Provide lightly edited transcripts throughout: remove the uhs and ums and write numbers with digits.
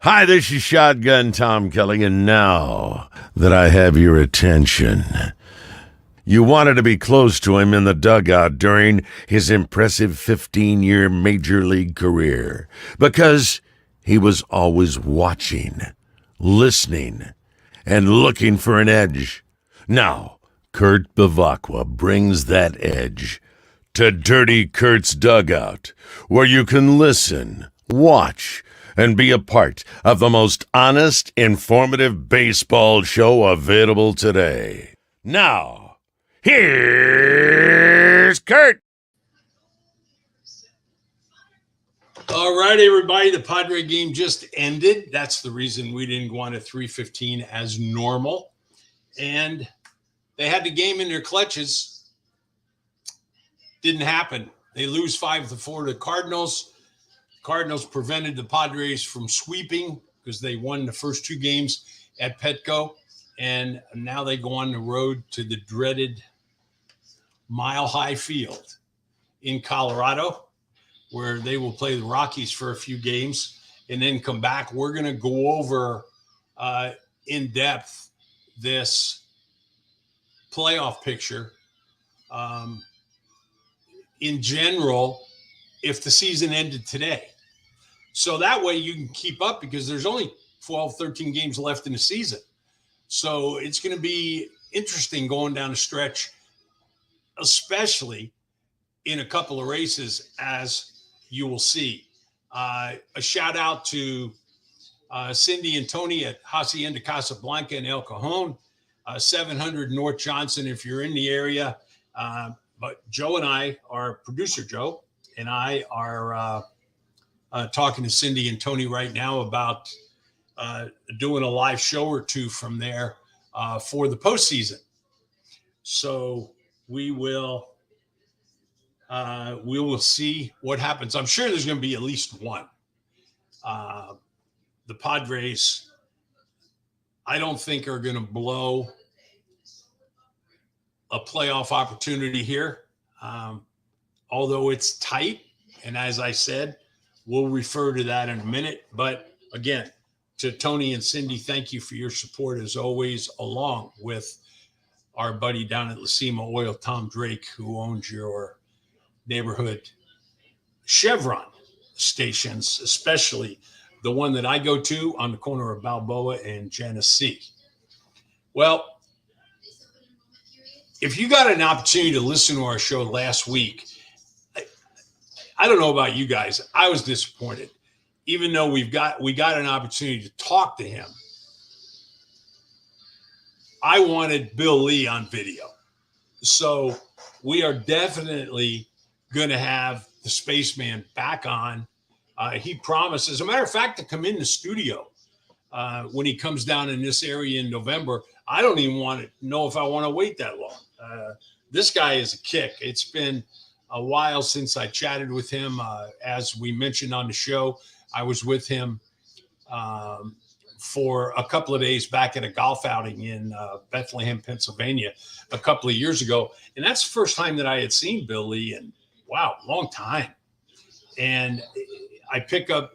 Hi, this is Shotgun Tom Kelly, and now that I have your attention, you wanted to be close to him in the dugout during his impressive 15-year Major League career because he was always watching, listening, and looking for an edge. Now, Kurt Bavacqua brings that edge to Dirty Kurt's Dugout, where you can listen, watch, and be a part of the most honest, informative baseball show available today. Now, here's Kurt. All right, everybody. The Padre game just ended. That's the reason we didn't go on at 3:15 as normal. And they had the game in their clutches. Didn't happen. They lose 5-4 to the Cardinals. Cardinals prevented the Padres from sweeping because they won the first two games at Petco. And now they go on the road to the dreaded Mile High Field in Colorado, where they will play the Rockies for a few games and then come back. We're going to go over in depth this playoff picture. In general, if the season ended today. So that way you can keep up because there's only 12, 13 games left in the season. So it's going to be interesting going down the stretch, especially in a couple of races, as you will see. A shout out to Cindy and Tony at Hacienda Casablanca in El Cajon, 700 North Johnson if you're in the area. But Joe and I, our producer Joe, and I are talking to Cindy and Tony right now about doing a live show or two from there for the postseason. So we will see what happens. I'm sure there's going to be at least one. The Padres, I don't think are going to blow a playoff opportunity here, although it's tight. And as I said, we'll refer to that in a minute. But again, to Tony and Cindy, thank you for your support as always, along with our buddy down at Lacima Oil, Tom Drake, who owns your neighborhood Chevron stations, especially the one that I go to on the corner of Balboa and Genesee. Well, if you got an opportunity to listen to our show last week, I don't know about you guys. I was disappointed, even though we got an opportunity to talk to him. I wanted Bill Lee on video. So we are definitely going to have the spaceman back on. He promised, as a matter of fact, to come in the studio when he comes down in this area in November. I don't even want to know if I want to wait that long. This guy is a kick. It's been a while since I chatted with him. As we mentioned on the show, I was with him for a couple of days back at a golf outing in Bethlehem, Pennsylvania, a couple of years ago. And that's the first time that I had seen Bill Lee in, wow, long time. And I didn't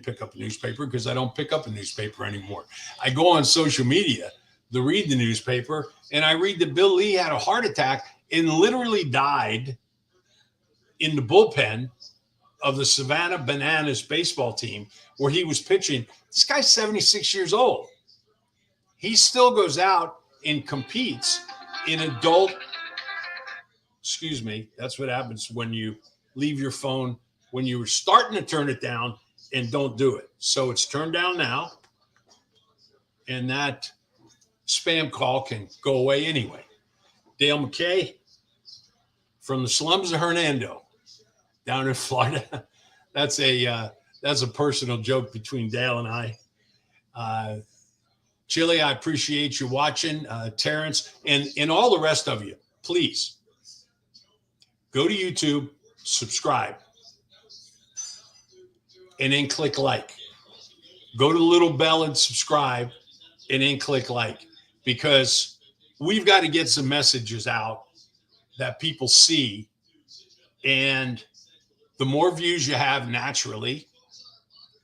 pick up a newspaper because I don't pick up a newspaper anymore. I go on social media to read the newspaper, and I read that Bill Lee had a heart attack and literally died in the bullpen of the Savannah Bananas baseball team where he was pitching. This guy's 76 years old. He still goes out and competes in adult. Excuse me. That's what happens when you leave your phone when you were starting to turn it down and don't do it. So it's turned down now, and that spam call can go away anyway. Dale McKay from the slums of Hernando down in Florida. That's a personal joke between Dale and I. Chili, I appreciate you watching. Terrence and all the rest of you, please go to YouTube, subscribe, and then click like. Go to the little bell and subscribe, and then click like, because we've got to get some messages out that people see. And the more views you have naturally,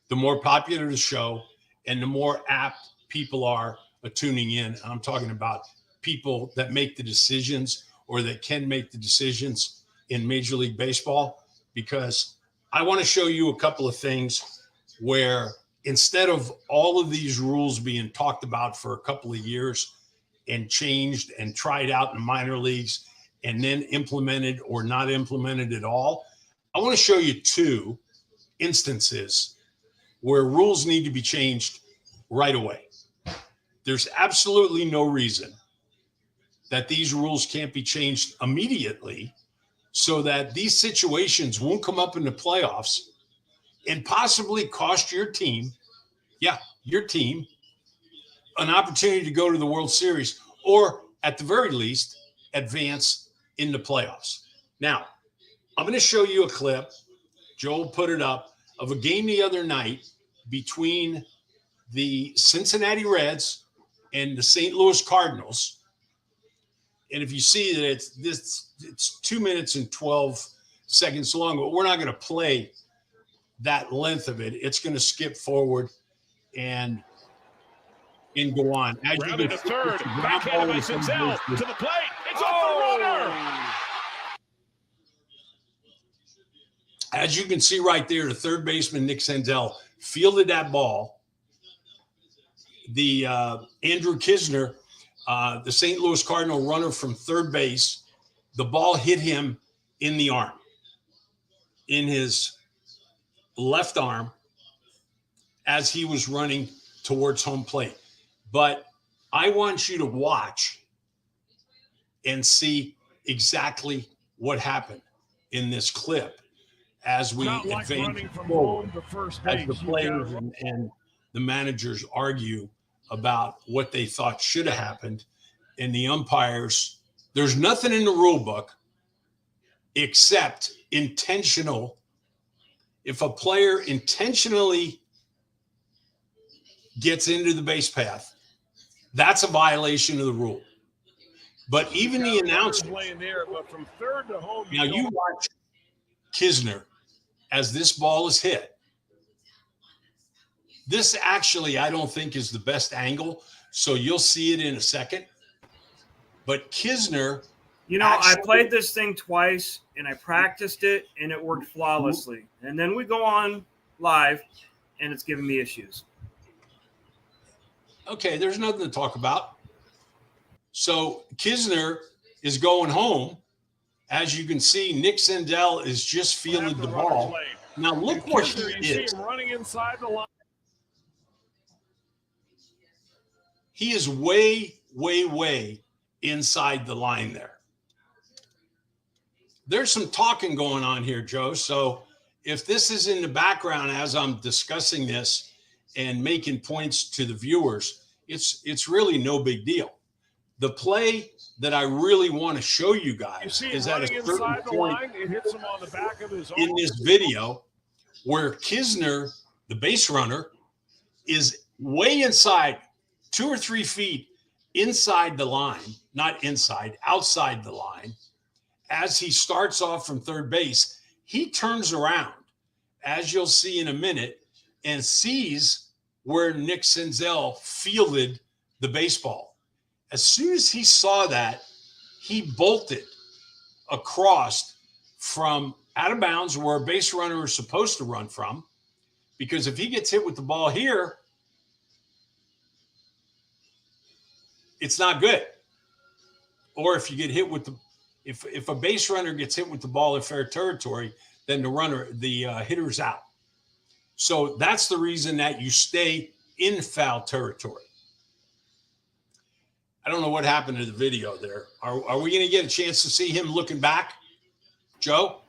the more popular the show and the more apt people are tuning in. I'm talking about people that make the decisions or that can make the decisions in Major League Baseball, because I want to show you a couple of things where instead of all of these rules being talked about for a couple of years and changed and tried out in the minor leagues and then implemented or not implemented at all, I want to show you two instances where rules need to be changed right away. There's absolutely no reason that these rules can't be changed immediately so that these situations won't come up in the playoffs and possibly cost your team, your team, an opportunity to go to the World Series, or at the very least, advance in the playoffs. Now, I'm going to show you a clip, Joel put it up, of a game the other night between the Cincinnati Reds and the St. Louis Cardinals. And if you see that it's 2 minutes and 12 seconds long, but we're not going to play that length of it. It's going to skip forward and go on. As you Grounded to third, backhand by Senzel to the plate. It's off the runner. As you can see right there, the third baseman, Nick Senzel, fielded that ball. The Andrew Kisner, the St. Louis Cardinal runner from third base, the ball hit him in the arm, in his left arm, as he was running towards home plate. But I want you to watch and see exactly what happened in this clip as we advance forward, as the players and the managers argue about what they thought should have happened. And the umpires, there's nothing in the rule book except intentional. If a player intentionally gets into the base path, that's a violation of the rule. But even the announcer, now you watch Kisner as this ball is hit. This actually, I don't think, is the best angle, so you'll see it in a second. But Kisner, I played this thing twice, and I practiced it, and it worked flawlessly. And then we go on live, and it's giving me issues. Okay, there's nothing to talk about. So Kisner is going home. As you can see, Nick Senzel is just fielded the ball. Now look where he is. Running inside the line. He is way, way, way inside the line there. There's some talking going on here, Joe. So if this is in the background as I'm discussing this and making points to the viewers, it's really no big deal. The play that I really want to show you guys is at a certain point it hits him on the back of his arm. in this video where Kisner, the base runner, is way inside, 2 or 3 feet inside the line, not inside, outside the line. As he starts off from third base, he turns around, as you'll see in a minute, and sees where Nick Senzel fielded the baseball. As soon as he saw that, he bolted across from out of bounds where a base runner is supposed to run from, because if he gets hit with the ball here, it's not good. Or if you get hit with if a base runner gets hit with the ball in fair territory, then the hitter's out. So that's the reason that you stay in foul territory. I don't know what happened to the video there. Are we going to get a chance to see him looking back, Joe?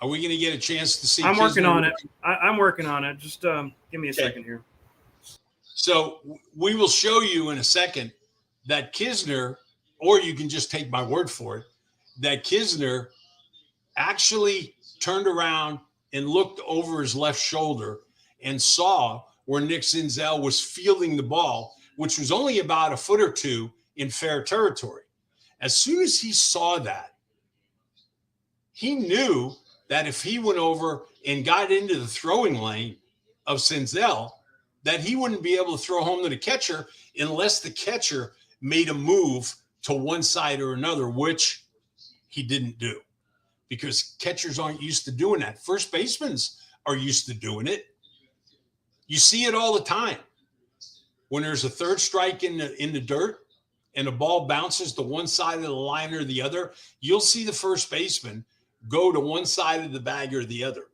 Are we going to get a chance to see? I'm working on it. I'm working on it. Just give me a second here. So we will show you in a second that Kisner, or you can just take my word for it, that Kisner actually turned around and looked over his left shoulder and saw where Nick Senzel was fielding the ball, which was only about a foot or two in fair territory. As soon as he saw that, He knew that if he went over and got into the throwing lane of Senzel, that he wouldn't be able to throw home to the catcher unless the catcher made a move to one side or another, which he didn't do, because catchers aren't used to doing that. First basemen are used to doing it. You see it all the time. When there's a third strike in the dirt and the ball bounces to one side of the line or the other, you'll see the first baseman go to one side of the bag or the other.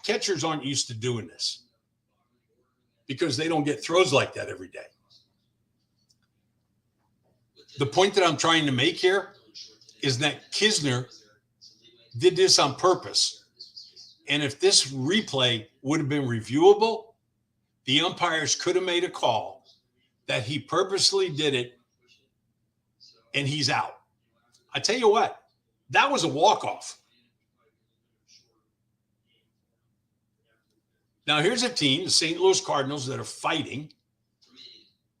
Catchers aren't used to doing this because they don't get throws like that every day. The point that I'm trying to make here is that Kisner did this on purpose. And if this replay would have been reviewable, the umpires could have made a call that he purposely did it and he's out. I tell you what, that was a walk-off. Now, here's a team, the St. Louis Cardinals, that are fighting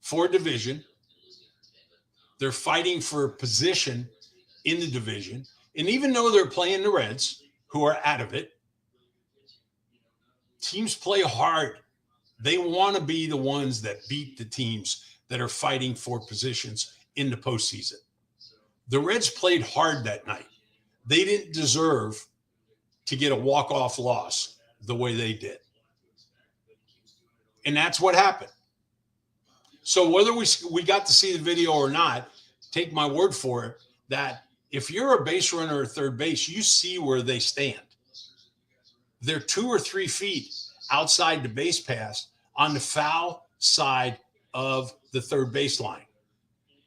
for a division. They're fighting for a position in the division. And even though they're playing the Reds, who are out of it, teams play hard. They want to be the ones that beat the teams that are fighting for positions in the postseason. The Reds played hard that night. They didn't deserve to get a walk-off loss the way they did. And that's what happened. So whether we got to see the video or not, take my word for it, that if you're a base runner or third base, you see where they stand. They're 2 or 3 feet outside the base pass on the foul side of the third baseline,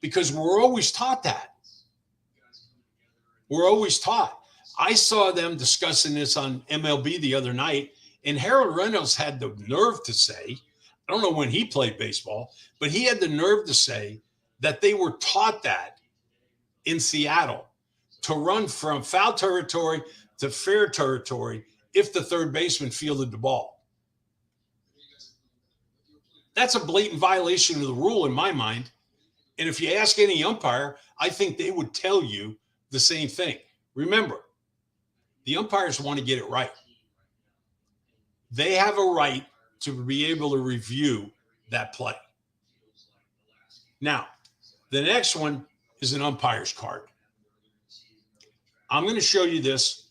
because we're always taught that. We're always taught. I saw them discussing this on MLB the other night, and Harold Reynolds had the nerve to say, I don't know when he played baseball, but he had the nerve to say that they were taught that in Seattle, to run from foul territory to fair territory if the third baseman fielded the ball. That's a blatant violation of the rule in my mind. And if you ask any umpire, I think they would tell you the same thing. Remember, the umpires want to get it right. They have a right to be able to review that play. Now, the next one is an umpire's card. I'm going to show you this,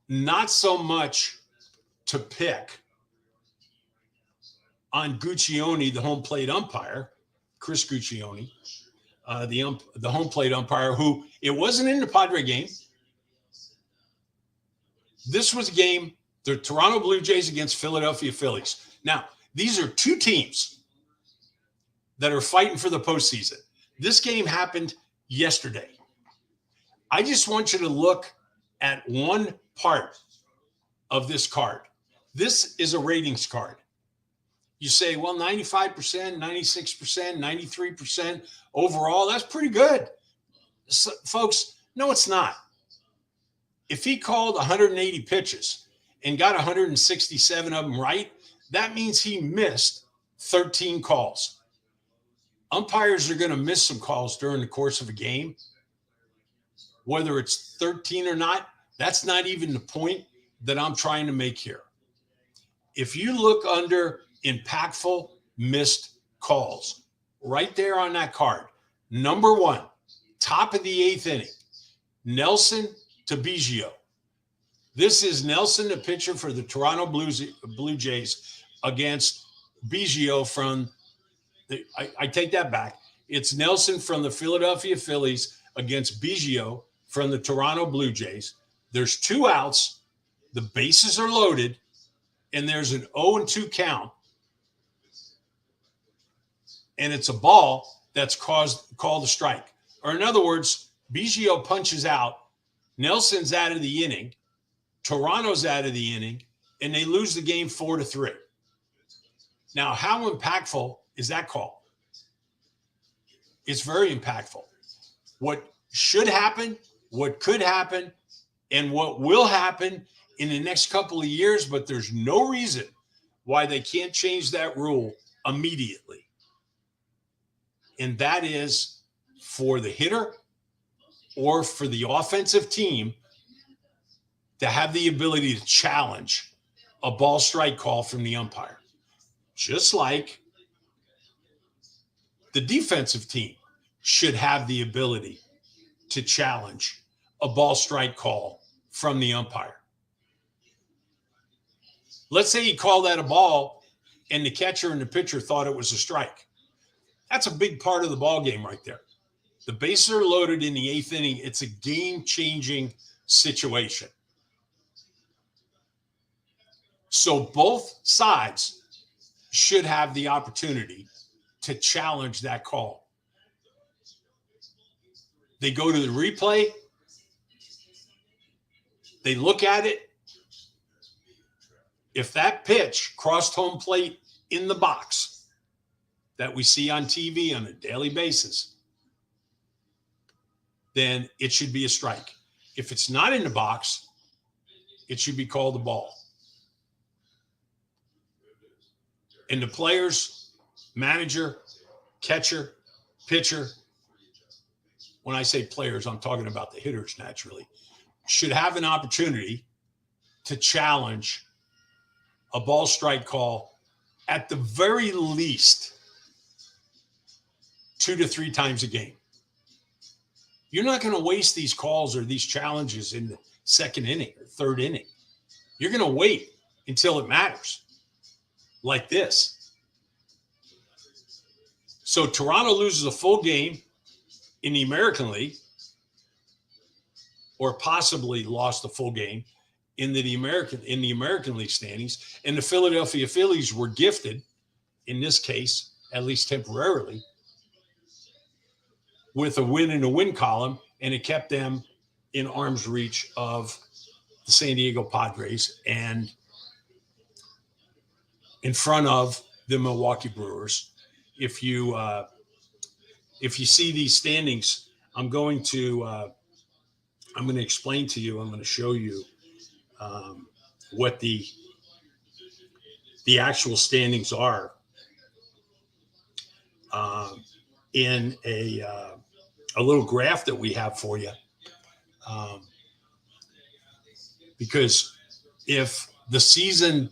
not so much to pick on Guccione, the home plate umpire, Chris Guccione, the home plate umpire, who it wasn't in the Padre game. This was a game, the Toronto Blue Jays against Philadelphia Phillies. Now, these are two teams that are fighting for the postseason. This game happened yesterday. I just want you to look at one part of this card. This is a ratings card. You say, well, 95%, 96%, 93% overall, that's pretty good. So, folks, no, it's not. If he called 180 pitches and got 167 of them right, that means he missed 13 calls. Umpires are going to miss some calls during the course of a game. Whether it's 13 or not, that's not even the point that I'm trying to make here. If you look under impactful missed calls, right there on that card, number 1, top of the 8th inning, Nelson to Biggio. This is Nelson, the pitcher for the Toronto Blue Jays, against Biggio from I take that back. It's Nelson from the Philadelphia Phillies against Biggio from the Toronto Blue Jays. There's 2 outs. The bases are loaded, and there's an 0-2 count. And it's a ball that's called a strike. Or in other words, Biggio punches out. Nelson's out of the inning. Toronto's out of the inning, and they lose the game 4-3. Now, how impactful is that call? It's very impactful. What should happen, what could happen, and what will happen in the next couple of years, but there's no reason why they can't change that rule immediately. And that is for the hitter or for the offensive team to have the ability to challenge a ball strike call from the umpire, just like the defensive team should have the ability to challenge a ball strike call from the umpire. Let's say he called that a ball and the catcher and the pitcher thought it was a strike. That's a big part of the ball game right there. The bases are loaded in the 8th inning. It's a game-changing situation. So both sides should have the opportunity to challenge that call. They go to the replay. They look at it. If that pitch crossed home plate in the box that we see on TV on a daily basis, then it should be a strike. If it's not in the box, it should be called a ball. And the players, manager, catcher, pitcher, when I say players, I'm talking about the hitters naturally, should have an opportunity to challenge a ball strike call at the very least 2 to 3 times a game. You're not going to waste these calls or these challenges in the 2nd inning or 3rd inning. You're going to wait until it matters, like this. So Toronto loses a full game in the American League, or possibly lost a full game in the American League standings, and the Philadelphia Phillies were gifted, in this case, at least temporarily, with a win in the win column, and it kept them in arm's reach of the San Diego Padres and in front of the Milwaukee Brewers. If you see these standings, I'm going to explain to you. I'm going to show you what the actual standings are in a little graph that we have for you. Because if the season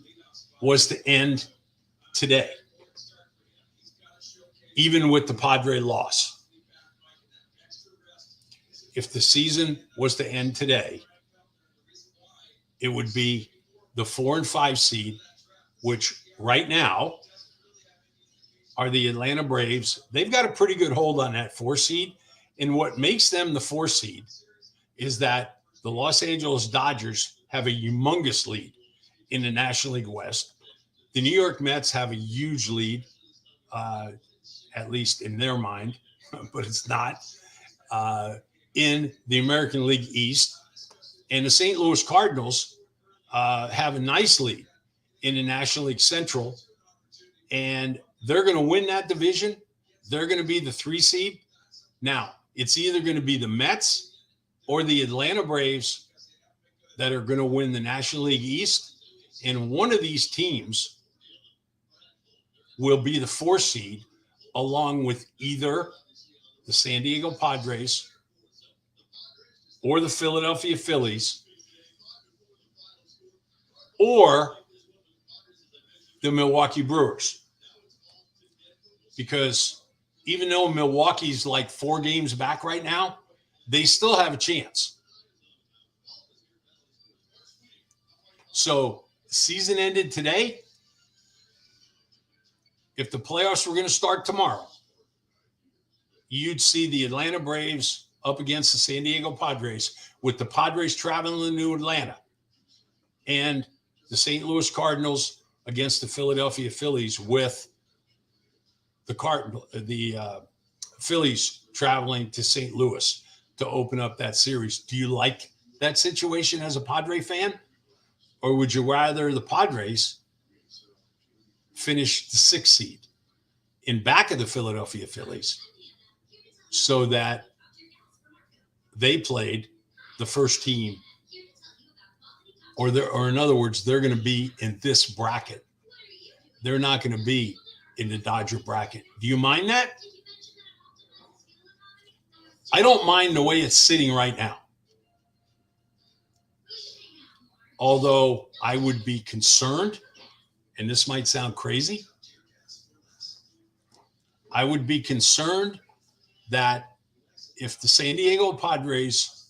was to end today, even with the Padre loss, if the season was to end today, it would be the 4 and 5 seed, which right now are the Atlanta Braves. They've got a pretty good hold on that 4 seed. And what makes them the 4 seed is that the Los Angeles Dodgers have a humongous lead in the National League West. The New York Mets have a huge lead, at least in their mind, but it's not, in the American League East. And the St. Louis Cardinals have a nice lead in the National League Central. And they're going to win that division. They're going to be the 3 seed. Now, it's either going to be the Mets or the Atlanta Braves that are going to win the National League East. And one of these teams will be the 4 seed, along with either the San Diego Padres or the Philadelphia Phillies or the Milwaukee Brewers. Because even though Milwaukee's like 4 games back right now, they still have a chance. So season ended today. If the playoffs were going to start tomorrow, you'd see the Atlanta Braves up against the San Diego Padres, with the Padres traveling to Atlanta, and the St. Louis Cardinals against the Philadelphia Phillies, with the Phillies traveling to St. Louis to open up that series. Do you like that situation as a Padre fan? Or would you rather the Padres finish the 6th seed in back of the Philadelphia Phillies so that they played the first team, or in other words, they're going to be in this bracket. They're not going to be in the Dodger bracket. Do you mind that? I don't mind the way it's sitting right now. Although I would be concerned, and this might sound crazy, I would be concerned that if the San Diego Padres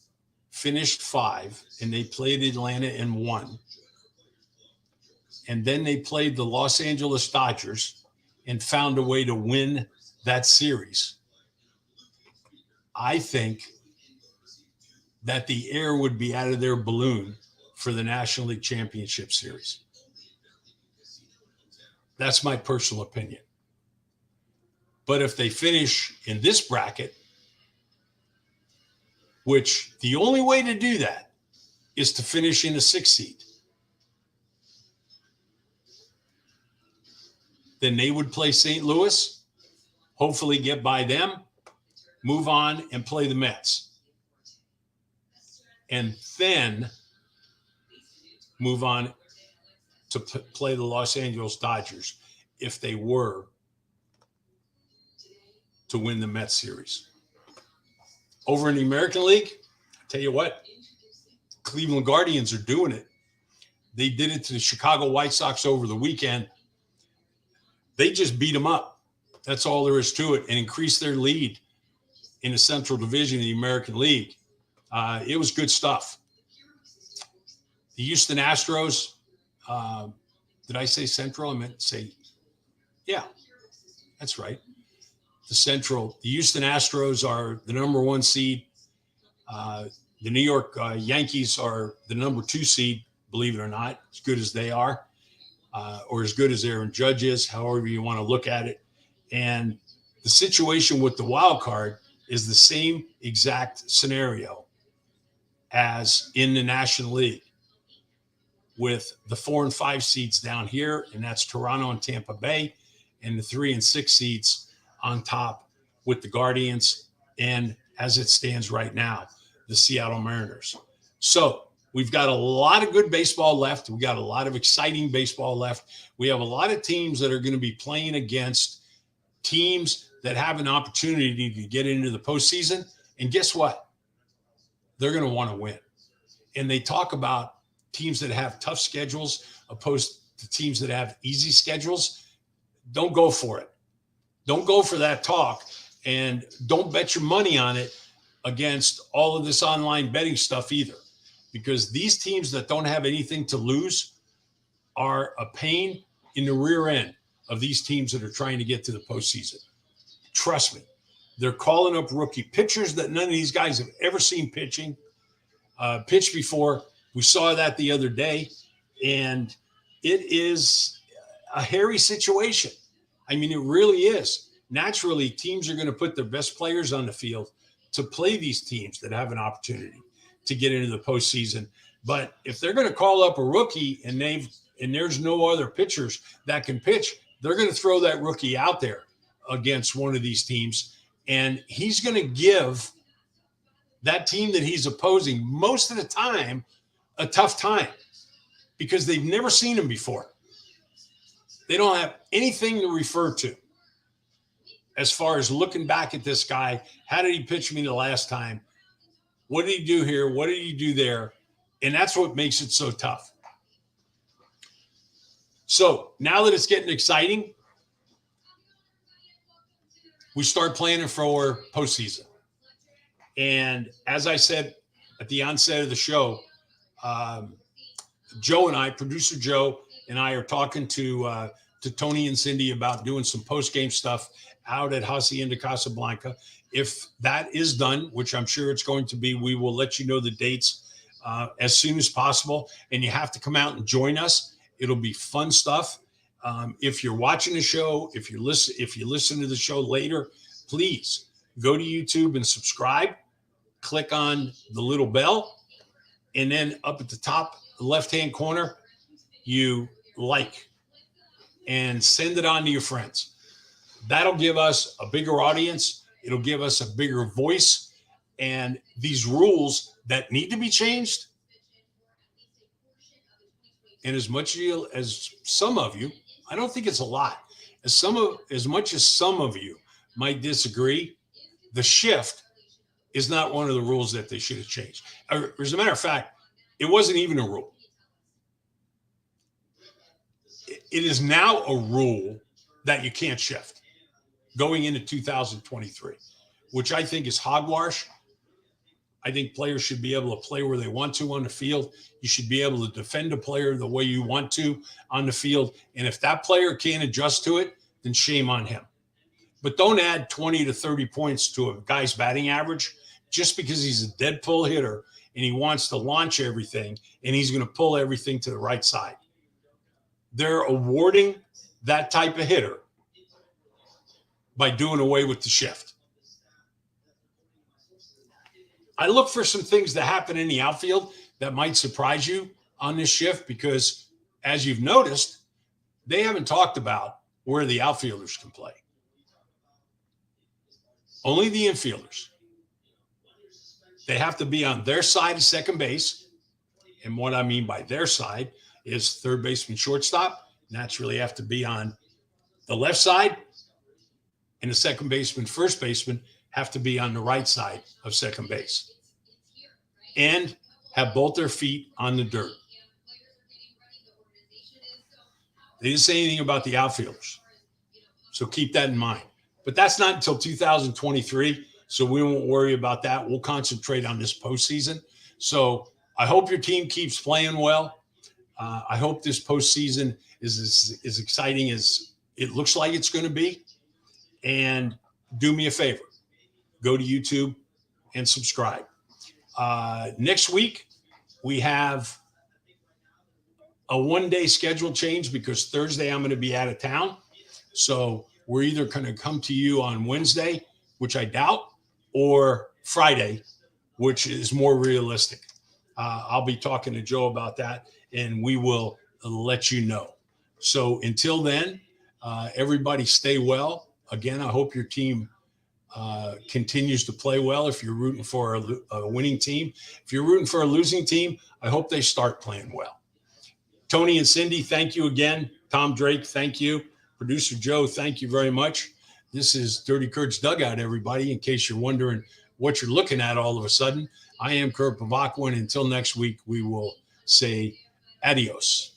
finished 5 and they played Atlanta and won, and then they played the Los Angeles Dodgers and found a way to win that series, I think that the air would be out of their balloon for the National League Championship Series. That's my personal opinion. But if they finish in this bracket, which the only way to do that is to finish in a 6 seed, then they would play St. Louis, hopefully get by them, move on and play the Mets. And then move on to play the Los Angeles Dodgers if they were to win the Mets series. Over in the American League, I tell you what, Cleveland Guardians are doing it. They did it to the Chicago White Sox over the weekend. They just beat them up. That's all there is to it, and increased their lead in the Central Division of the American League. It was good stuff. The Houston Astros, did I say Central? I meant to say, yeah, that's right. The Houston Astros are the number 1 seed. The New York Yankees are the number 2 seed, believe it or not, as good as they are, or as good as Aaron Judge is, however you want to look at it. And the situation with the wild card is the same exact scenario as in the National League, with the 4 and 5 seeds down here, and that's Toronto and Tampa Bay, and the 3 and 6 seeds on top with the Guardians, and as it stands right now, the Seattle Mariners. So we've got a lot of good baseball left. We got a lot of exciting baseball left. We have a lot of teams that are going to be playing against teams that have an opportunity to get into the postseason. And guess what? They're going to want to win. And they talk about teams that have tough schedules opposed to teams that have easy schedules. Don't go for it. Don't go for that talk, and don't bet your money on it against all of this online betting stuff either, because these teams that don't have anything to lose are a pain in the rear end of these teams that are trying to get to the postseason. Trust me, they're calling up rookie pitchers that none of these guys have ever seen pitch before. We saw that the other day, and it is a hairy situation. I mean, it really is. Naturally, teams are going to put their best players on the field to play these teams that have an opportunity to get into the postseason. But if they're going to call up a rookie and there's no other pitchers that can pitch, they're going to throw that rookie out there against one of these teams, and he's going to give that team that he's opposing most of the time a tough time because they've never seen him before. They don't have anything to refer to as far as looking back at this guy. How did he pitch me the last time? What did he do here? What did he do there? And that's what makes it so tough. So now that it's getting exciting, we start planning for postseason. And as I said at the onset of the show, Joe and I, producer Joe and I, are talking to Tony and Cindy about doing some post-game stuff out at Hacienda Casablanca. If that is done, which I'm sure it's going to be, we will let you know the dates as soon as possible. And you have to come out and join us. It'll be fun stuff. If you're watching the show, if you listen to the show later, please go to YouTube and subscribe. Click on the little bell, and then up at the top left-hand corner, you like and send it on to your friends. That'll give us a bigger audience. It'll give us a bigger voice. And these rules that need to be changed, and as much as some of you, I don't think it's a lot, as much as some of you might disagree, the shift is not one of the rules that they should have changed. As a matter of fact, it wasn't even a rule. It is now a rule that you can't shift going into 2023, which I think is hogwash. I think players should be able to play where they want to on the field. You should be able to defend a player the way you want to on the field. And if that player can't adjust to it, then shame on him. But don't add 20 to 30 points to a guy's batting average just because he's a dead pull hitter and he wants to launch everything and he's going to pull everything to the right side. They're awarding that type of hitter by doing away with the shift. I look for some things that happen in the outfield that might surprise you on this shift because, as you've noticed, they haven't talked about where the outfielders can play. Only the infielders. They have to be on their side of second base. And what I mean by their side is third baseman, shortstop, naturally have to be on the left side. And the second baseman, first baseman have to be on the right side of second base and have both their feet on the dirt. They didn't say anything about the outfielders. So keep that in mind. But that's not until 2023, so we won't worry about that. We'll concentrate on this postseason. So I hope your team keeps playing well. I hope this postseason is as exciting as it looks like it's going to be. And do me a favor. Go to YouTube and subscribe. Next week, we have a one-day schedule change because Thursday I'm going to be out of town. So we're either going to come to you on Wednesday, which I doubt, or Friday, which is more realistic. I'll be talking to Joe about that, and we will let you know. So until then, everybody stay well. Again, I hope your team continues to play well if you're rooting for a winning team. If you're rooting for a losing team, I hope they start playing well. Tony and Cindy, thank you again. Tom Drake, thank you. Producer Joe, thank you very much. This is Dirty Kurt's Dugout, everybody, in case you're wondering what you're looking at all of a sudden. I am Kurt Pavakwa, and until next week, we will say adios.